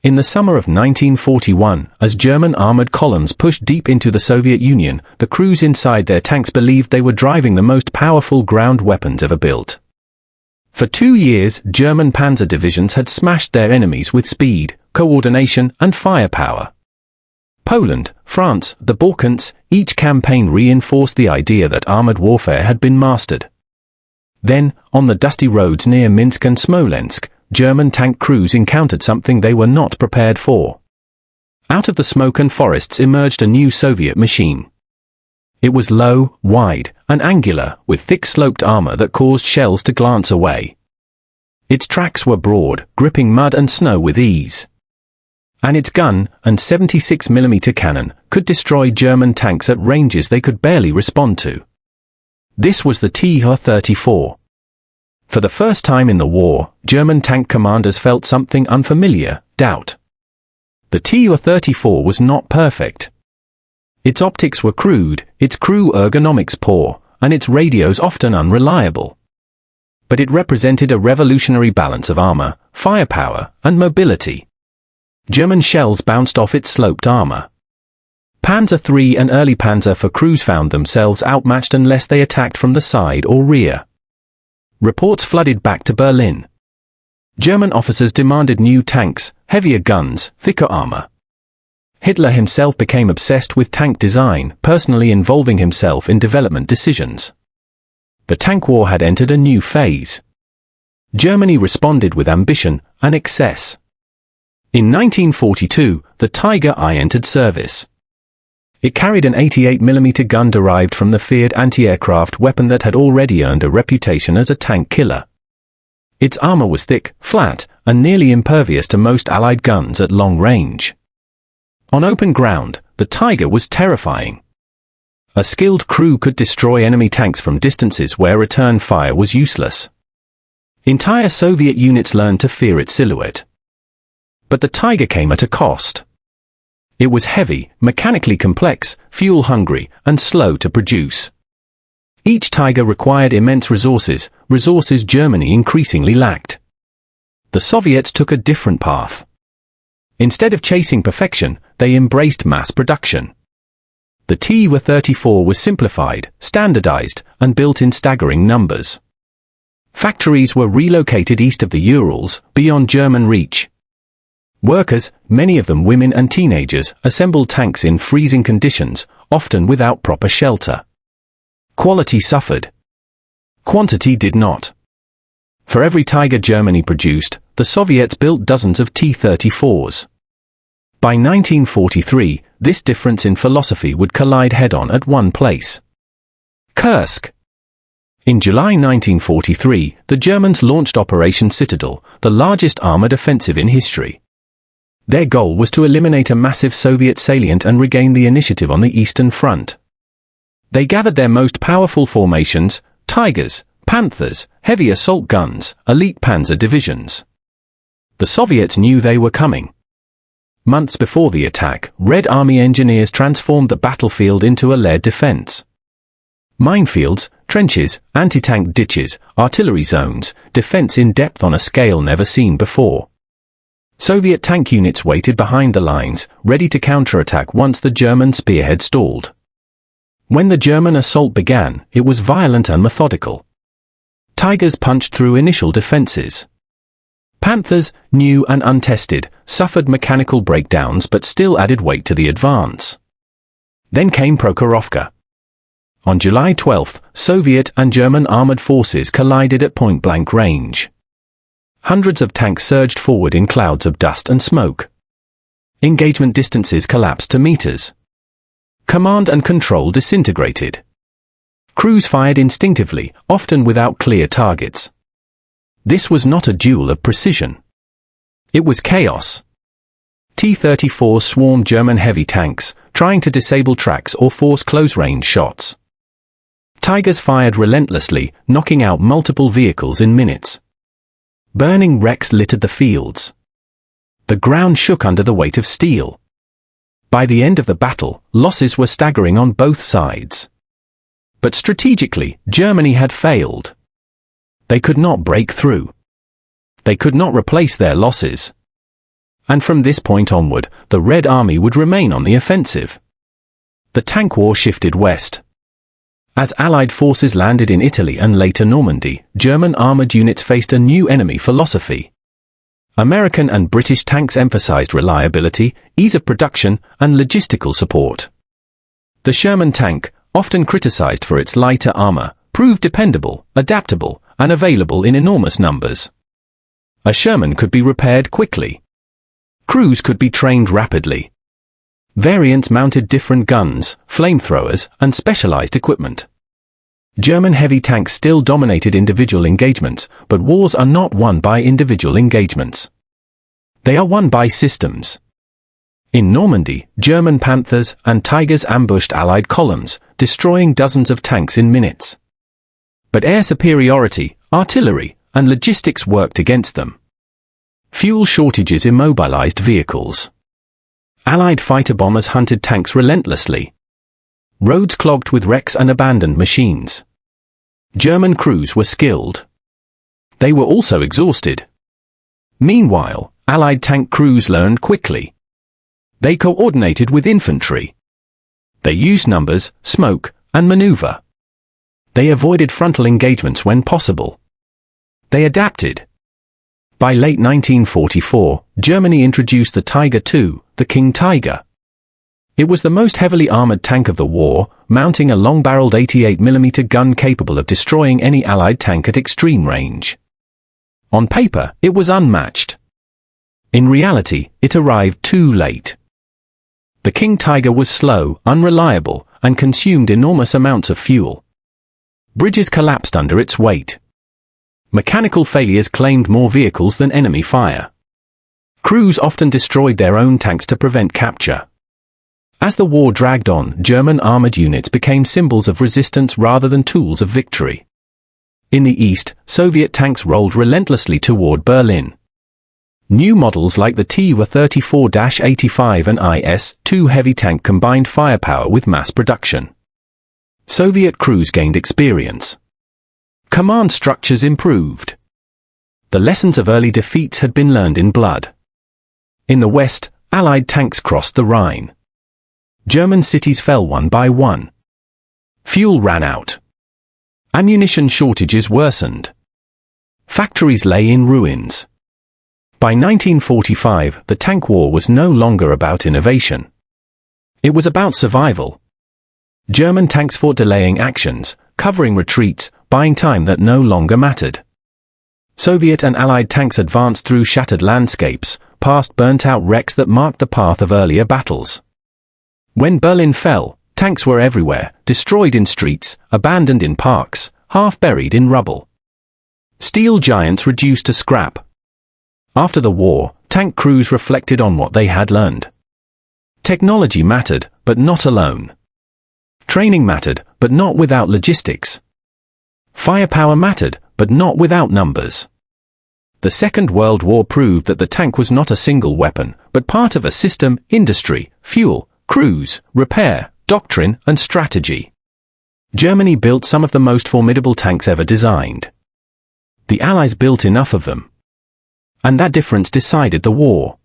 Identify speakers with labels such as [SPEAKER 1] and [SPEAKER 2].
[SPEAKER 1] In the summer of 1941, as German armored columns pushed deep into the Soviet Union, the crews inside their tanks believed they were driving the most powerful ground weapons ever built. For 2 years, German panzer divisions had smashed their enemies with speed, coordination, and firepower. Poland, France, the Balkans, each campaign reinforced the idea that armored warfare had been mastered. Then, on the dusty roads near Minsk and Smolensk, German tank crews encountered something they were not prepared for. Out of the smoke and forests emerged a new Soviet machine. It was low, wide, and angular, with thick sloped armor that caused shells to glance away. Its tracks were broad, gripping mud and snow with ease. And its gun, and 76mm cannon, could destroy German tanks at ranges they could barely respond to. This was the TU-34. For the first time in the war, German tank commanders felt something unfamiliar: doubt. The TU-34 was not perfect. Its optics were crude, its crew ergonomics poor, and its radios often unreliable. But it represented a revolutionary balance of armor, firepower, and mobility. German shells bounced off its sloped armor. Panzer III and early Panzer IV crews found themselves outmatched unless they attacked from the side or rear. Reports flooded back to Berlin. German officers demanded new tanks, heavier guns, thicker armor. Hitler himself became obsessed with tank design, personally involving himself in development decisions. The tank war had entered a new phase. Germany responded with ambition and excess. In 1942, the Tiger I entered service. It carried an 88mm gun derived from the feared anti-aircraft weapon that had already earned a reputation as a tank killer. Its armor was thick, flat, and nearly impervious to most Allied guns at long range. On open ground, the Tiger was terrifying. A skilled crew could destroy enemy tanks from distances where return fire was useless. Entire Soviet units learned to fear its silhouette. But the Tiger came at a cost. It was heavy, mechanically complex, fuel-hungry, and slow to produce. Each Tiger required immense resources Germany increasingly lacked. The Soviets took a different path. Instead of chasing perfection, they embraced mass production. The Tu-34 was simplified, standardized, and built in staggering numbers. Factories were relocated east of the Urals, beyond German reach. Workers, many of them women and teenagers, assembled tanks in freezing conditions, often without proper shelter. Quality suffered. Quantity did not. For every Tiger Germany produced, the Soviets built dozens of T-34s. By 1943, this difference in philosophy would collide head-on at one place: Kursk. In July 1943, the Germans launched Operation Citadel, the largest armored offensive in history. Their goal was to eliminate a massive Soviet salient and regain the initiative on the Eastern Front. They gathered their most powerful formations: Tigers, Panthers, heavy assault guns, elite panzer divisions. The Soviets knew they were coming. Months before the attack, Red Army engineers transformed the battlefield into a lair defense. Minefields, trenches, anti-tank ditches, artillery zones, defense in depth on a scale never seen before. Soviet tank units waited behind the lines, ready to counterattack once the German spearhead stalled. When the German assault began, it was violent and methodical. Tigers punched through initial defenses. Panthers, new and untested, suffered mechanical breakdowns but still added weight to the advance. Then came Prokhorovka. On July 12, Soviet and German armored forces collided at point-blank range. Hundreds of tanks surged forward in clouds of dust and smoke. Engagement distances collapsed to meters. Command and control disintegrated. Crews fired instinctively, often without clear targets. This was not a duel of precision. It was chaos. T-34s swarmed German heavy tanks, trying to disable tracks or force close-range shots. Tigers fired relentlessly, knocking out multiple vehicles in minutes. Burning wrecks littered the fields. The ground shook under the weight of steel. By the end of the battle, losses were staggering on both sides. But strategically, Germany had failed. They could not break through. They could not replace their losses. And from this point onward, the Red Army would remain on the offensive. The tank war shifted west. As Allied forces landed in Italy and later Normandy, German armored units faced a new enemy philosophy. American and British tanks emphasized reliability, ease of production, and logistical support. The Sherman tank, often criticized for its lighter armor, proved dependable, adaptable, and available in enormous numbers. A Sherman could be repaired quickly. Crews could be trained rapidly. Variants mounted different guns, flamethrowers, and specialized equipment. German heavy tanks still dominated individual engagements, but wars are not won by individual engagements. They are won by systems. In Normandy, German Panthers and Tigers ambushed Allied columns, destroying dozens of tanks in minutes. But air superiority, artillery, and logistics worked against them. Fuel shortages immobilized vehicles. Allied fighter bombers hunted tanks relentlessly. Roads clogged with wrecks and abandoned machines. German crews were skilled. They were also exhausted. Meanwhile, Allied tank crews learned quickly. They coordinated with infantry. They used numbers, smoke, and maneuver. They avoided frontal engagements when possible. They adapted. By late 1944, Germany introduced the Tiger II, the King Tiger. It was the most heavily armored tank of the war, mounting a long-barreled 88mm gun capable of destroying any Allied tank at extreme range. On paper, it was unmatched. In reality, it arrived too late. The King Tiger was slow, unreliable, and consumed enormous amounts of fuel. Bridges collapsed under its weight. Mechanical failures claimed more vehicles than enemy fire. Crews often destroyed their own tanks to prevent capture. As the war dragged on, German armored units became symbols of resistance rather than tools of victory. In the east, Soviet tanks rolled relentlessly toward Berlin. New models like the Tu-34-85 and IS-2 heavy tank combined firepower with mass production. Soviet crews gained experience. Command structures improved. The lessons of early defeats had been learned in blood. In the west, Allied tanks crossed the Rhine. German cities fell one by one. Fuel ran out. Ammunition shortages worsened. Factories lay in ruins. By 1945, the tank war was no longer about innovation. It was about survival. German tanks fought delaying actions, covering retreats, buying time that no longer mattered. Soviet and Allied tanks advanced through shattered landscapes, past burnt-out wrecks that marked the path of earlier battles. When Berlin fell, tanks were everywhere, destroyed in streets, abandoned in parks, half buried in rubble. Steel giants reduced to scrap. After the war, tank crews reflected on what they had learned. Technology mattered, but not alone. Training mattered, but not without logistics. Firepower mattered, but not without numbers. The Second World War proved that the tank was not a single weapon, but part of a system, industry, fuel, crews, repair, doctrine, and strategy. Germany built some of the most formidable tanks ever designed. The Allies built enough of them. And that difference decided the war.